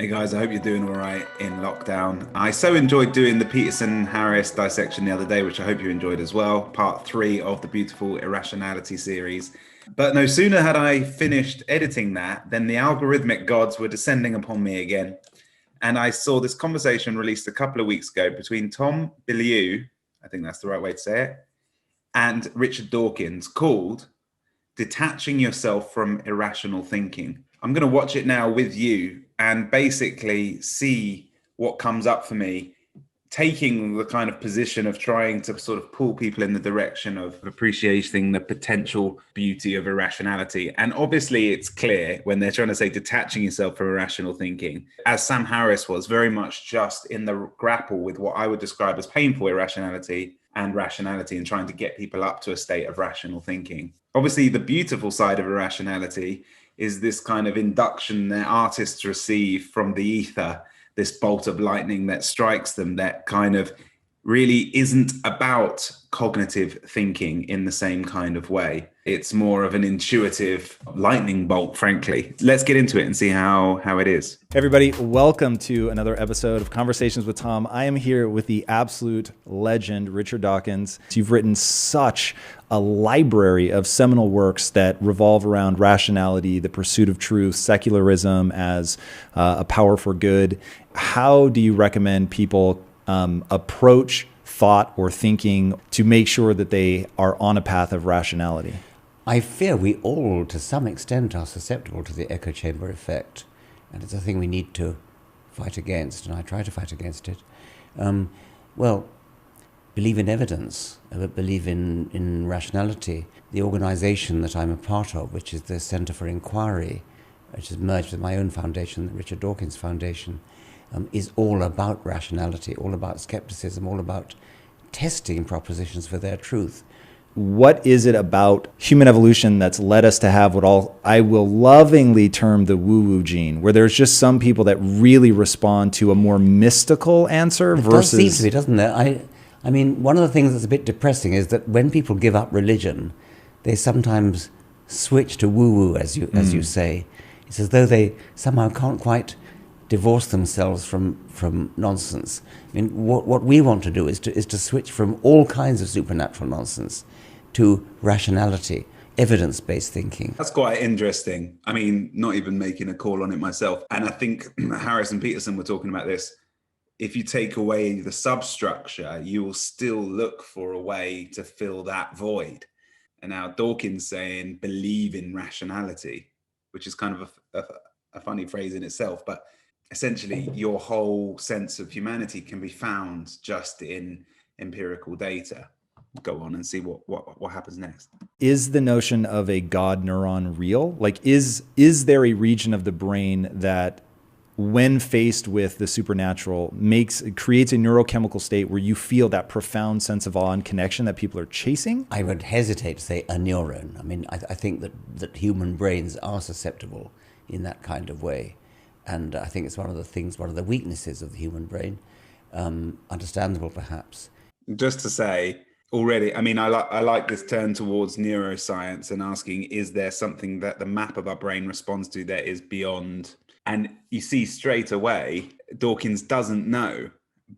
Hey guys, I hope you're doing all right in lockdown. I so enjoyed doing the Peterson-Harris dissection the other day, which I hope you enjoyed as well. Part 3 of the beautiful Irrationality series. But no sooner had I finished editing that than the algorithmic gods were descending upon me again. And I saw this conversation released a couple of weeks ago between Tom Bilyeu, I think that's the right way to say it, and Richard Dawkins, called Detaching Yourself from Irrational Thinking. I'm going to watch it now with you and basically see what comes up for me, taking the kind of position of trying to sort of pull people in the direction of appreciating the potential beauty of irrationality. And obviously it's clear when they're trying to say detaching yourself from irrational thinking, as Sam Harris was very much just in the grapple with what I would describe as painful irrationality and rationality, and trying to get people up to a state of rational thinking. Obviously, the beautiful side of irrationality is this kind of induction that artists receive from the ether, this bolt of lightning that strikes them, that kind of really isn't about cognitive thinking in the same kind of way. It's more of an intuitive lightning bolt, frankly. Let's get into it and see how it is. Everybody, welcome to another episode of Conversations with Tom. I am here with the absolute legend, Richard Dawkins. You've written such a library of seminal works that revolve around rationality, the pursuit of truth, secularism as a power for good. How do you recommend people approach thought or thinking to make sure that they are on a path of rationality? I fear we all, to some extent, are susceptible to the echo chamber effect, and it's a thing we need to fight against, and I try to fight against it. Believe in evidence, believe in rationality. The organization that I'm a part of, which is the Center for Inquiry, which is merged with my own foundation, the Richard Dawkins Foundation, is all about rationality, all about skepticism, all about testing propositions for their truth. What is it about human evolution that's led us to have what I will lovingly term the woo-woo gene, where there's just some people that really respond to a more mystical answer versus... It does seem to be, doesn't there? I mean, one of the things that's a bit depressing is that when people give up religion, they sometimes switch to woo-woo, as you say. It's as though they somehow can't quite divorce themselves from nonsense. I mean, what we want to do is to switch from all kinds of supernatural nonsense to rationality, evidence-based thinking. That's quite interesting. I mean, not even making a call on it myself. And I think Harris and Peterson were talking about this. If you take away the substructure, you will still look for a way to fill that void. And now Dawkins saying, believe in rationality, which is kind of a funny phrase in itself, but essentially your whole sense of humanity can be found just in empirical data. Go on and see what happens next. Is the notion of a God neuron real? Like, is there a region of the brain that, when faced with the supernatural, creates a neurochemical state where you feel that profound sense of awe and connection that people are chasing? I would hesitate to say a neuron. I mean, I think that human brains are susceptible in that kind of way. And I think it's one of the weaknesses of the human brain, understandable perhaps. Just to say, already, I mean, I like this turn towards neuroscience and asking, is there something that the map of our brain responds to that is beyond? And you see straight away, Dawkins doesn't know,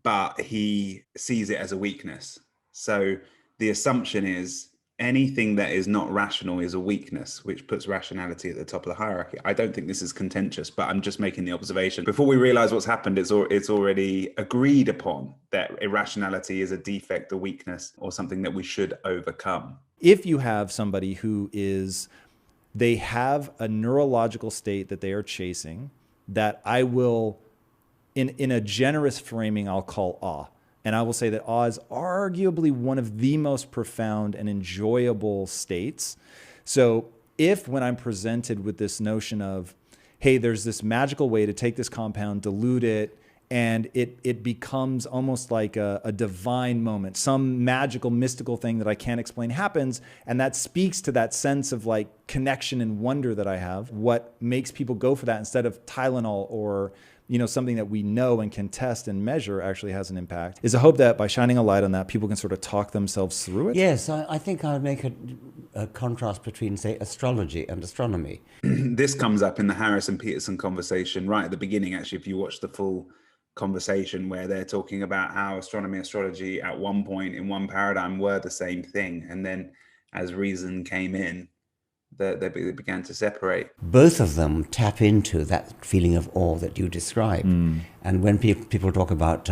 but he sees it as a weakness. So the assumption is anything that is not rational is a weakness, which puts rationality at the top of the hierarchy. I don't think this is contentious, but I'm just making the observation. Before we realize what's happened, it's already agreed upon that irrationality is a defect, a weakness, or something that we should overcome. If you have somebody they have a neurological state that they are chasing that I will, in a generous framing, I'll call awe. And I will say that awe is arguably one of the most profound and enjoyable states. So if, when I'm presented with this notion of, hey, there's this magical way to take this compound, dilute it, and it becomes almost like a divine moment, some magical, mystical thing that I can't explain happens, and that speaks to that sense of like connection and wonder that I have. What makes people go for that instead of Tylenol or something that we know and can test and measure actually has an impact. Is a hope that by shining a light on that, people can sort of talk themselves through it? Yes, I think I would make a contrast between, say, astrology and astronomy. This comes up in the Harris and Peterson conversation right at the beginning, actually, if you watch the full conversation, where they're talking about how astronomy and astrology at one point in one paradigm were the same thing. And then as reason came in, they began to separate. Both of them tap into that feeling of awe that you described. And when people talk about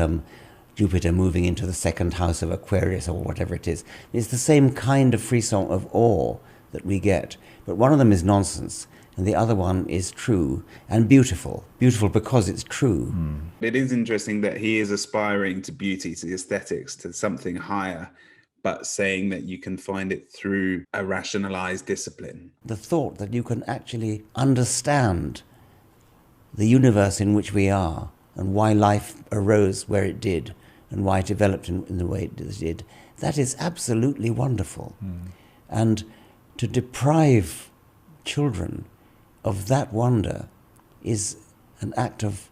Jupiter moving into the second house of Aquarius or whatever it is, it's the same kind of frisson of awe that we get. But one of them is nonsense, and the other one is true and beautiful. Beautiful because it's true. It is interesting that he is aspiring to beauty, to the aesthetics, to something higher, but saying that you can find it through a rationalized discipline. The thought that you can actually understand the universe in which we are and why life arose where it did and why it developed in the way it did, that is absolutely wonderful. And to deprive children of that wonder is an act of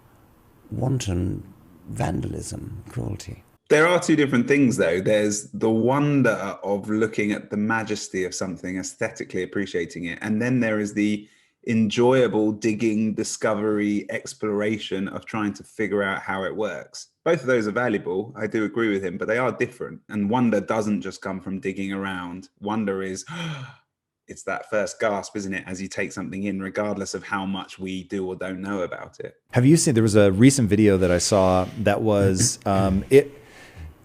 wanton vandalism, cruelty. There are two different things, though. There's the wonder of looking at the majesty of something, aesthetically appreciating it. And then there is the enjoyable digging, discovery, exploration of trying to figure out how it works. Both of those are valuable. I do agree with him, but they are different. And wonder doesn't just come from digging around. Wonder is, it's that first gasp, isn't it? As you take something in, regardless of how much we do or don't know about it. Have you seen, there was a recent video that I saw that was,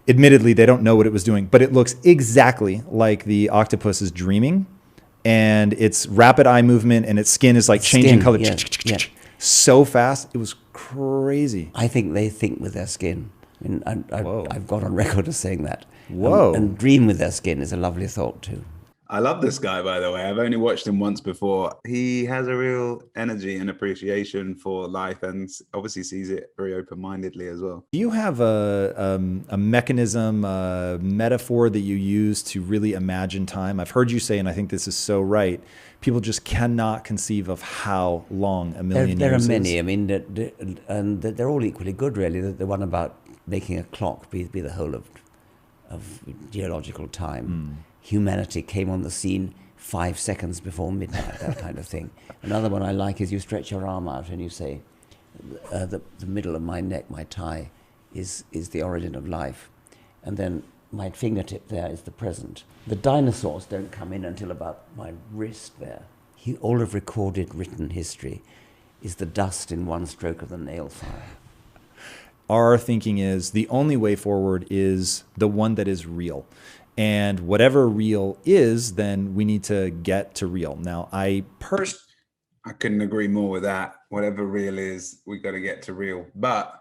admittedly, they don't know what it was doing, but it looks exactly like the octopus is dreaming, and it's rapid eye movement, and its skin is like changing color so fast. It was crazy. I think they think with their skin. I mean, I've got on record as saying that. Whoa. And dream with their skin is a lovely thought too. I love this guy, by the way. I've only watched him once before. He has a real energy and appreciation for life, and obviously sees it very open-mindedly as well. Do you have a mechanism, a metaphor that you use to really imagine time? I've heard you say, and I think this is so right, people just cannot conceive of how long a million There years are many. is. I mean, and they're all equally good, really. The one about making a clock be the whole of geological time. Humanity came on the scene 5 seconds before midnight, that kind of thing. Another one I like is you stretch your arm out and you say, the middle of my neck, my thigh, is the origin of life. And then my fingertip there is the present. The dinosaurs don't come in until about my wrist there. All of recorded written history is the dust in one stroke of the nail file. Our thinking is the only way forward is the one that is real. And whatever real is, then we need to get to real. Now, I couldn't agree more with that. Whatever real is, we got to get to real. But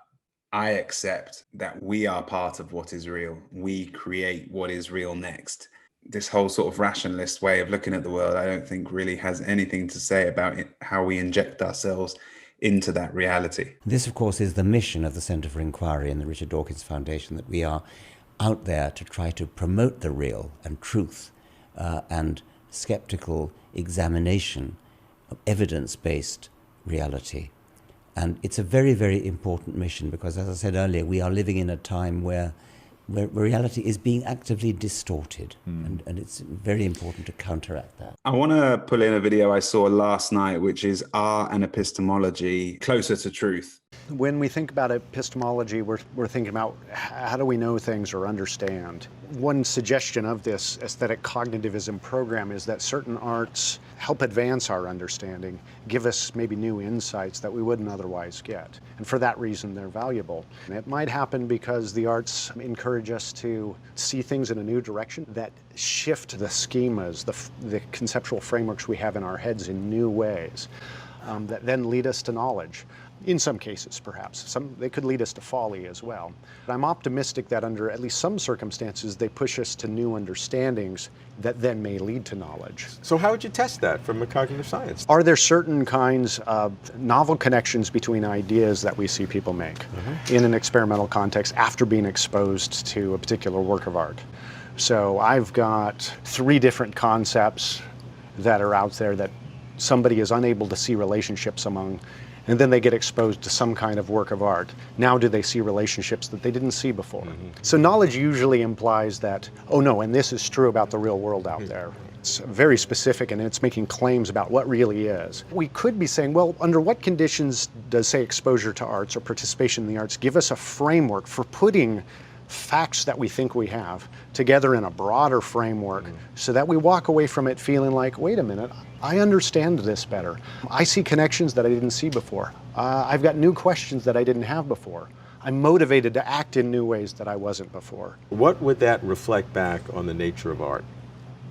I accept that we are part of what is real. We create what is real next. This whole sort of rationalist way of looking at the world, I don't think really has anything to say about how we inject ourselves into that reality. This, of course, is the mission of the Centre for Inquiry and the Richard Dawkins Foundation, that we are out there to try to promote the real and truth and skeptical examination of evidence-based reality. And it's a very, very important mission because, as I said earlier, we are living in a time where reality is being actively distorted, and it's very important to counteract that. I want to pull in a video I saw last night, which is Art and Epistemology, Closer to Truth. When we think about epistemology, we're thinking about how do we know things or understand. One suggestion of this aesthetic cognitivism program is that certain arts help advance our understanding, give us maybe new insights that we wouldn't otherwise get. And for that reason, they're valuable. And it might happen because the arts encourage us to see things in a new direction that shift the schemas, the conceptual frameworks we have in our heads in new ways that then lead us to knowledge. In some cases, perhaps. They could lead us to folly as well. But I'm optimistic that under at least some circumstances, they push us to new understandings that then may lead to knowledge. So how would you test that from a cognitive science? Are there certain kinds of novel connections between ideas that we see people make in an experimental context after being exposed to a particular work of art? So I've got 3 different concepts that are out there that somebody is unable to see relationships among, and then they get exposed to some kind of work of art. Now do they see relationships that they didn't see before? So knowledge usually implies that, oh no, and this is true about the real world out there. It's very specific, and it's making claims about what really is. We could be saying, well, under what conditions does, say, exposure to arts or participation in the arts give us a framework for putting facts that we think we have together in a broader framework so that we walk away from it feeling like, wait a minute, I understand this better. I see connections that I didn't see before. I've got new questions that I didn't have before. I'm motivated to act in new ways that I wasn't before. What would that reflect back on the nature of art?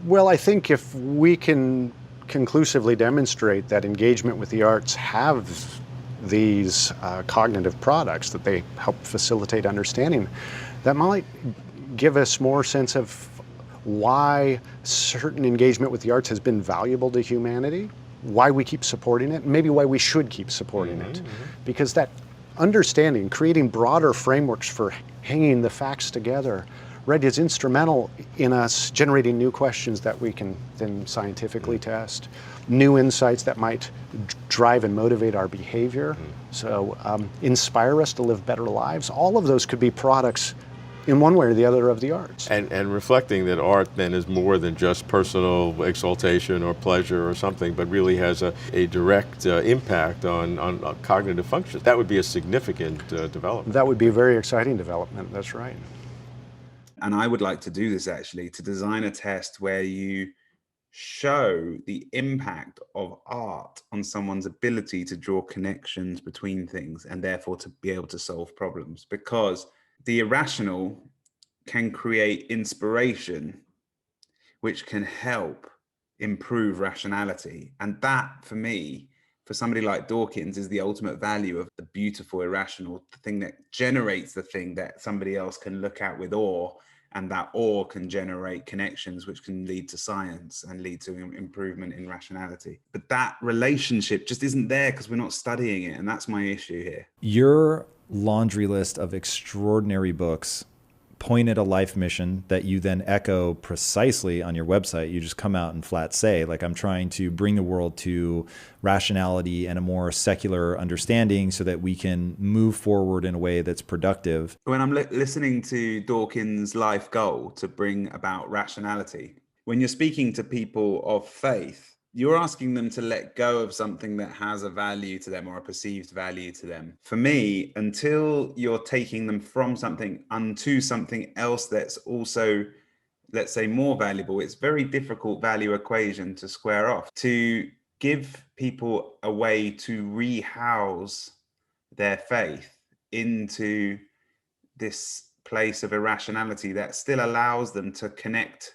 Well, I think if we can conclusively demonstrate that engagement with the arts have these cognitive products, that they help facilitate understanding, that might give us more sense of why certain engagement with the arts has been valuable to humanity, why we keep supporting it, maybe why we should keep supporting it. Because that understanding, creating broader frameworks for hanging the facts together, right, is instrumental in us generating new questions that we can then scientifically test, new insights that might drive and motivate our behavior, so inspire us to live better lives. All of those could be products in one way or the other of the arts. And reflecting that art then is more than just personal exaltation or pleasure or something, but really has a direct impact on cognitive function. That would be a significant development. That would be a very exciting development, that's right. And I would like to do this actually, to design a test where you show the impact of art on someone's ability to draw connections between things and therefore to be able to solve problems. Because the irrational can create inspiration, which can help improve rationality. And that, for me, for somebody like Dawkins, is the ultimate value of the beautiful irrational, the thing that generates the thing that somebody else can look at with awe, and that awe can generate connections which can lead to science and lead to improvement in rationality. But that relationship just isn't there because we're not studying it, and that's my issue here. Your laundry list of extraordinary books point at a life mission that you then echo precisely on your website. You just come out and flat say, like, I'm trying to bring the world to rationality and a more secular understanding so that we can move forward in a way that's productive. When I'm listening to Dawkins' life goal to bring about rationality, when you're speaking to people of faith, you're asking them to let go of something that has a value to them or a perceived value to them. For me, until you're taking them from something unto something else that's also, let's say, more valuable, it's very difficult value equation to square off. To give people a way to rehouse their faith into this place of irrationality that still allows them to connect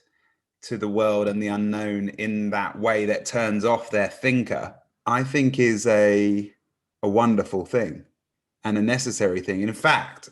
to the world and the unknown in that way that turns off their thinker, I think is a wonderful thing and a necessary thing. In fact,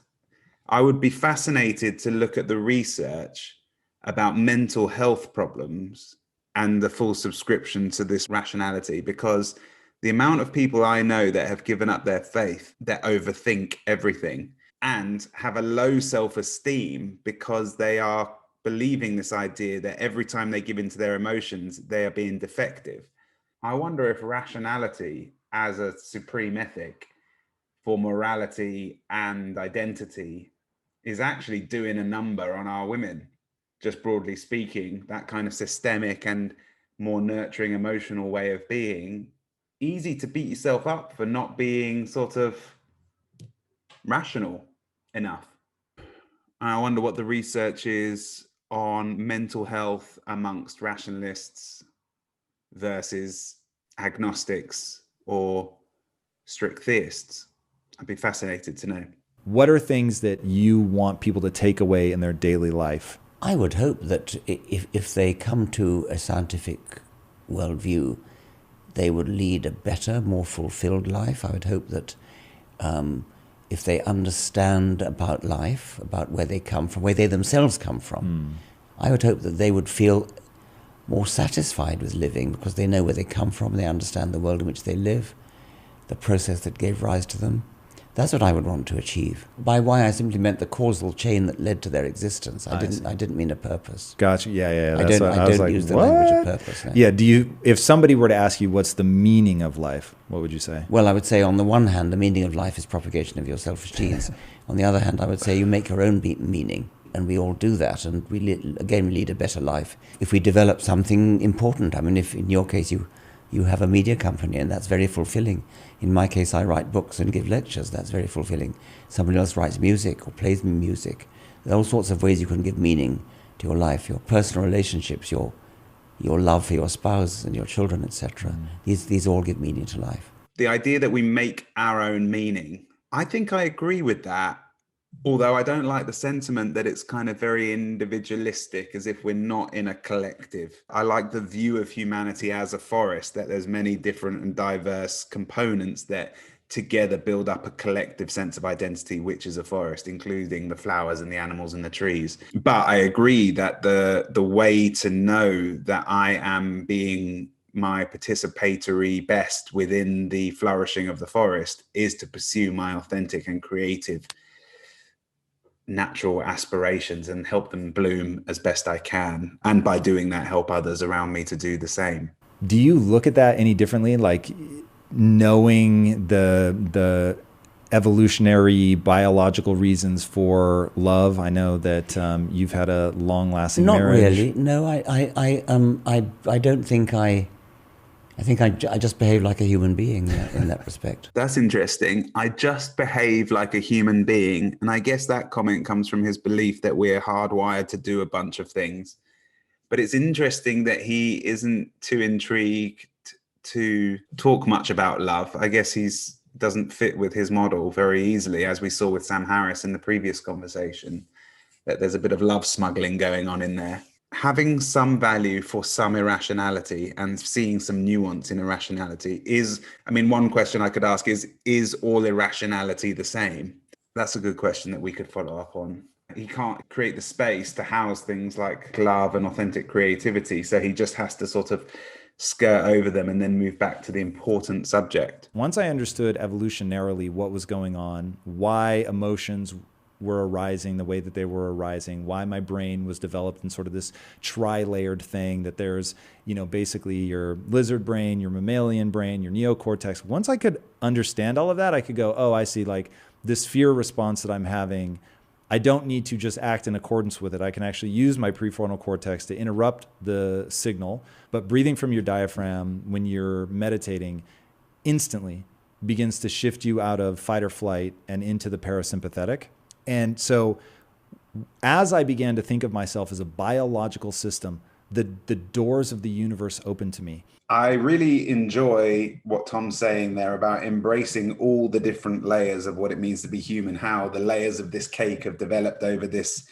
I would be fascinated to look at the research about mental health problems and the full subscription to this rationality, because the amount of people I know that have given up their faith, that overthink everything and have a low self-esteem because they are believing this idea that every time they give into their emotions, they are being defective. I wonder if rationality as a supreme ethic for morality and identity is actually doing a number on our women, just broadly speaking, that kind of systemic and more nurturing emotional way of being. Easy to beat yourself up for not being sort of rational enough. I wonder what the research is on mental health amongst rationalists versus agnostics or strict theists. I'd be fascinated to know. What are things that you want people to take away in their daily life? I would hope that if they come to a scientific worldview, they would lead a better, more fulfilled life. I would hope that if they understand about life, about where they come from, where they themselves come from, I would hope that they would feel more satisfied with living because they know where they come from, they understand the world in which they live, the process that gave rise to them, That's what I would want to achieve. By why, I simply meant the causal chain that led to their existence. I didn't mean a purpose. Gotcha. Yeah. I That's don't, what, I was don't like, use the what? language of purpose. No. Yeah. If somebody were to ask you what's the meaning of life, what would you say? Well, I would say on the one hand, the meaning of life is propagation of your selfish genes. On the other hand, I would say you make your own meaning. And we all do that. And we lead a better life if we develop something important. I mean, if in your case you have a media company, and that's very fulfilling. In my case, I write books and give lectures. That's very fulfilling. Somebody else writes music or plays music. There are all sorts of ways you can give meaning to your life, your personal relationships, your love for your spouse and your children, etc. These all give meaning to life. The idea that we make our own meaning, I think I agree with that. Although I don't like the sentiment that it's kind of very individualistic, as if we're not in a collective. I like the view of humanity as a forest, that there's many different and diverse components that together build up a collective sense of identity, which is a forest, including the flowers and the animals and the trees. But I agree that the way to know that I am being my participatory best within the flourishing of the forest is to pursue my authentic and creative natural aspirations and help them bloom as best I can. And by doing that, help others around me to do the same. Do you look at that any differently? Like knowing the evolutionary biological reasons for love? I know that you've had a long-lasting marriage. Not really. No, I don't think I think I just behave like a human being in that respect. That's interesting. I just behave like a human being. And I guess that comment comes from his belief that we're hardwired to do a bunch of things. But it's interesting that he isn't too intrigued to talk much about love. I guess he's doesn't fit with his model very easily, as we saw with Sam Harris in the previous conversation, that there's a bit of love smuggling going on in there. Having some value for some irrationality and seeing some nuance in irrationality one question I could ask is all irrationality the same? That's a good question that we could follow up on. He can't create the space to house things like love and authentic creativity, so he just has to sort of skirt over them and then move back to the important subject. Once I understood evolutionarily what was going on, why emotions were arising the way that they were arising, why my brain was developed in sort of this tri-layered thing, that there's, basically your lizard brain, your mammalian brain, your neocortex. Once I could understand all of that, I could go, oh, I see, like this fear response that I'm having, I don't need to just act in accordance with it. I can actually use my prefrontal cortex to interrupt the signal. But breathing from your diaphragm when you're meditating instantly begins to shift you out of fight or flight and into the parasympathetic. And so as I began to think of myself as a biological system, the doors of the universe opened to me. I really enjoy what Tom's saying there about embracing all the different layers of what it means to be human, how the layers of this cake have developed over this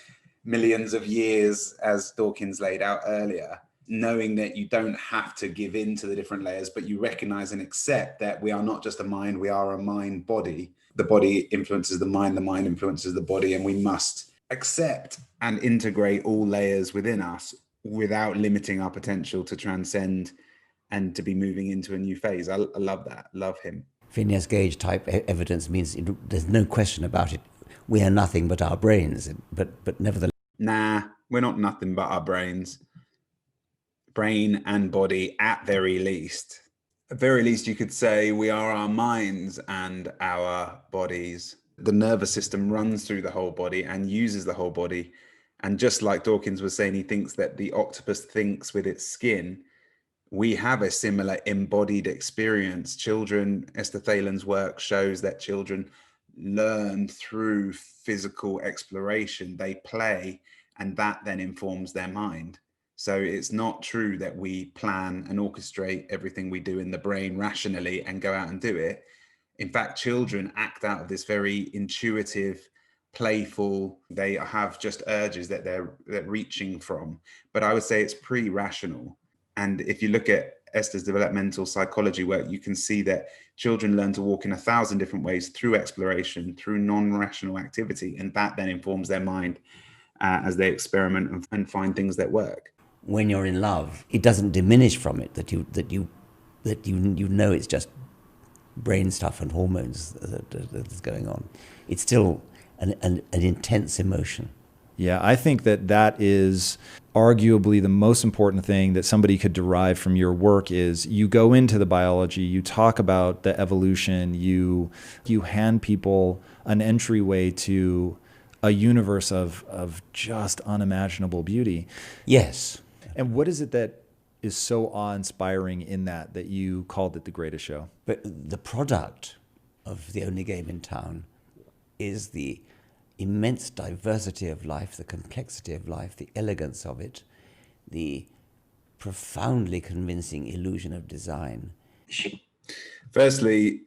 millions of years, as Dawkins laid out earlier, knowing that you don't have to give in to the different layers, but you recognize and accept that we are not just a mind, we are a mind body. The body influences the mind influences the body, and we must accept and integrate all layers within us without limiting our potential to transcend and to be moving into a new phase. I love that. Love him. Phineas Gage type evidence means there's no question about it. We are nothing but our brains, but nevertheless. Nah, we're not nothing but our brains. Brain and body at very least. At very least, you could say we are our minds and our bodies. The nervous system runs through the whole body and uses the whole body. And just like Dawkins was saying, he thinks that the octopus thinks with its skin. We have a similar embodied experience. Children, Esther Thalen's work shows that children learn through physical exploration. They play, and that then informs their mind. So it's not true that we plan and orchestrate everything we do in the brain rationally and go out and do it. In fact, children act out of this very intuitive, playful, they have just urges that they're reaching from. But I would say it's pre-rational. And if you look at Esther's developmental psychology work, you can see that children learn to walk in 1,000 different ways through exploration, through non-rational activity. And that then informs their mind as they experiment and find things that work. When you're in love, it doesn't diminish from it that you know it's just brain stuff and hormones that's going on. It's still an intense emotion. Yeah, I think that is arguably the most important thing that somebody could derive from your work is you go into the biology, you talk about the evolution, you hand people an entryway to a universe of just unimaginable beauty. Yes. And what is it that is so awe-inspiring in that you called it the greatest show? But the product of The Only Game in Town is the immense diversity of life, the complexity of life, the elegance of it, the profoundly convincing illusion of design. Firstly,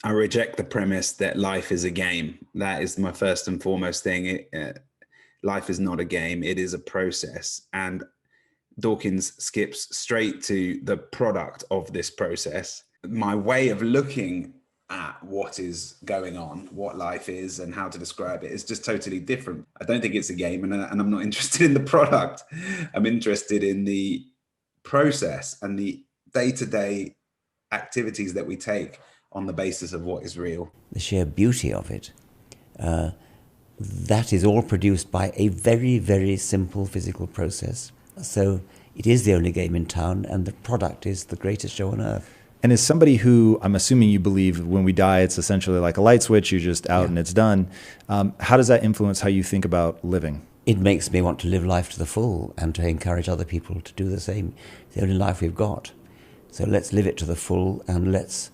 I reject the premise that life is a game. That is my first and foremost thing. Life is not a game. It is a process. And Dawkins skips straight to the product of this process. My way of looking at what is going on, what life is, and how to describe it is just totally different. I don't think it's a game, and I'm not interested in the product. I'm interested in the process and the day-to-day activities that we take on the basis of what is real. The sheer beauty of it, that is all produced by a very, very simple physical process. So it is the only game in town, and the product is the greatest show on earth. And as somebody who, I'm assuming you believe when we die, it's essentially like a light switch, you're just out and it's done. How does that influence how you think about living? It makes me want to live life to the full and to encourage other people to do the same. It's the only life we've got. So let's live it to the full, and let's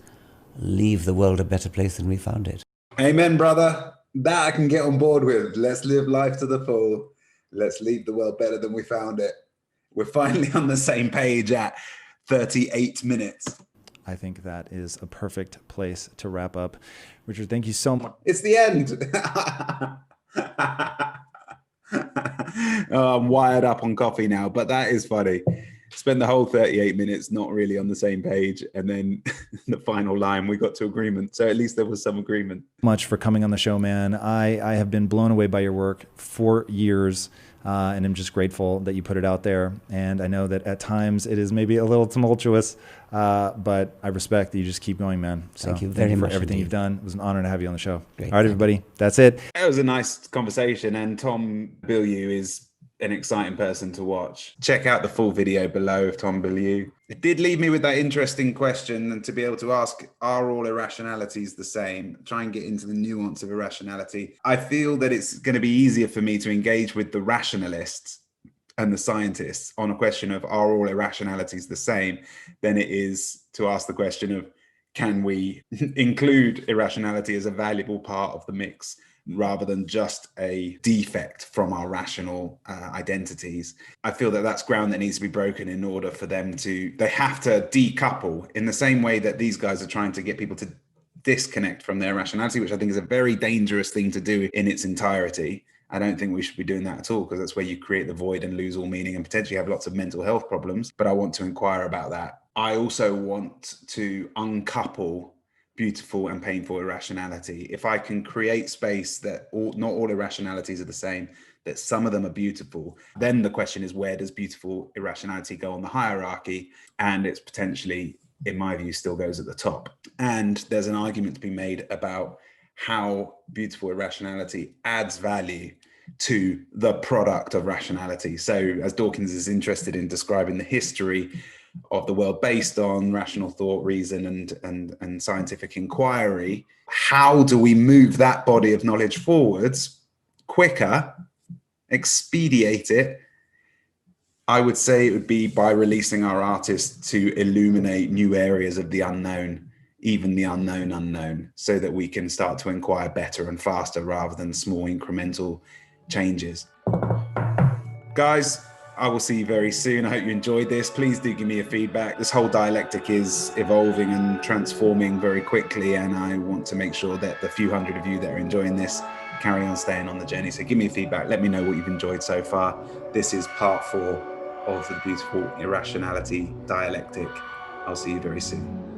leave the world a better place than we found it. Amen, brother. That I can get on board with. Let's live life to the full. Let's leave the world better than we found it. We're finally on the same page at 38 minutes. I think that is a perfect place to wrap up. Richard, thank you so much. It's the end. Oh, I'm wired up on coffee now, but that is funny. Spent the whole 38 minutes not really on the same page, and then the final line we got to agreement. So at least there was some agreement. Much for coming on the show, man. I have been blown away by your work for years, and I'm just grateful that you put it out there. And I know that at times it is maybe a little tumultuous, but I respect that you just keep going, man. So thank you very much for everything indeed. you've done. It was an honor to have you on the show. Great. All right, everybody, that's it. It was a nice conversation, and Tom Bilyeu is an exciting person to watch. Check out the full video below of Tom Bilyeu. It did leave me with that interesting question, and to be able to ask, are all irrationalities the same? Try and get into the nuance of irrationality. I feel that it's going to be easier for me to engage with the rationalists and the scientists on a question of are all irrationalities the same than it is to ask the question of can we include irrationality as a valuable part of the mix rather than just a defect from our rational identities. I feel that that's ground that needs to be broken in order for them to, they have to decouple in the same way that these guys are trying to get people to disconnect from their rationality, which I think is a very dangerous thing to do in its entirety. I don't think we should be doing that at all, because that's where you create the void and lose all meaning and potentially have lots of mental health problems. But I want to inquire about that. I also want to uncouple beautiful and painful irrationality. If I can create space that not all irrationalities are the same, that some of them are beautiful, then the question is, where does beautiful irrationality go on the hierarchy? And it's potentially, in my view, still goes at the top. And there's an argument to be made about how beautiful irrationality adds value to the product of rationality. So as Dawkins is interested in describing the history of the world based on rational thought, reason, and scientific inquiry, how do we move that body of knowledge forwards quicker, expedite it? I would say it would be by releasing our artists to illuminate new areas of the unknown, even the unknown, so that we can start to inquire better and faster rather than small incremental changes. Guys, I will see you very soon. I hope you enjoyed this. Please do give me a feedback. This whole dialectic is evolving and transforming very quickly, and I want to make sure that the few hundred of you that are enjoying this carry on staying on the journey. So give me feedback. Let me know what you've enjoyed so far. This is part 4 of the beautiful irrationality dialectic. I'll see you very soon.